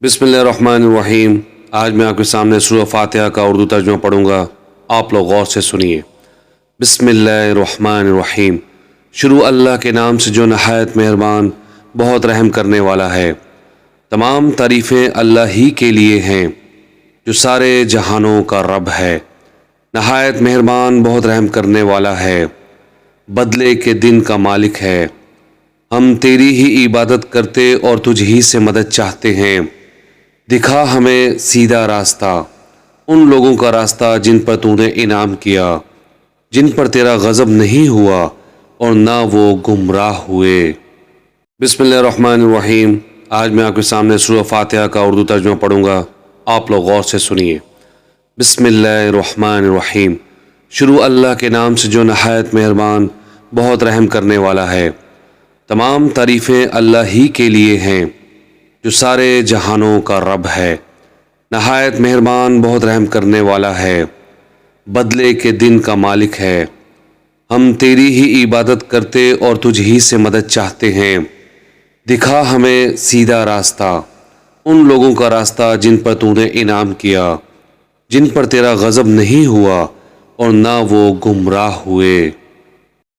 बिस्मिल्लाहिर्रहमानिर्रहीम। आज मैं आपके सामने सूरह फातिहा का उर्दू तर्जुमा पढ़ूंगा, आप लोग गौर से सुनिए। बिस्मिल्लाहिर्रहमानिर्रहीम। शुरू अल्लाह के नाम से जो नहायत मेहरबान बहुत रहम करने वाला है। तमाम तारीफ़ें अल्लाह ही के लिए हैं जो सारे जहानों का रब है। नहायत मेहरबान बहुत रहम करने वाला है, बदले के दिन का मालिक है। हम तेरी ही इबादत करते और तुझ ही से मदद चाहते हैं। दिखा हमें सीधा रास्ता, उन लोगों का रास्ता जिन पर तूने इनाम किया, जिन पर तेरा गज़ब नहीं हुआ और ना वो गुमराह हुए। बिस्मिल्लाहिर्रहमानिर्रहीम। आज मैं आपके सामने सूरह फातिहा का उर्दू तर्जुमा पढ़ूंगा, आप लोग गौर से सुनिए। बिस्मिल्लाहिर्रहमानिर्रहीम। शुरू अल्लाह के नाम से जो नहायत मेहरबान बहुत रहम करने वाला है। तमाम तारीफ़ें अल्लाह ही के लिए हैं जो सारे जहानों का रब है। नहायत मेहरबान बहुत रहम करने वाला है, बदले के दिन का मालिक है। हम तेरी ही इबादत करते और तुझ ही से मदद चाहते हैं। दिखा हमें सीधा रास्ता, उन लोगों का रास्ता जिन पर तूने इनाम किया, जिन पर तेरा गज़ब नहीं हुआ और ना वो गुमराह हुए।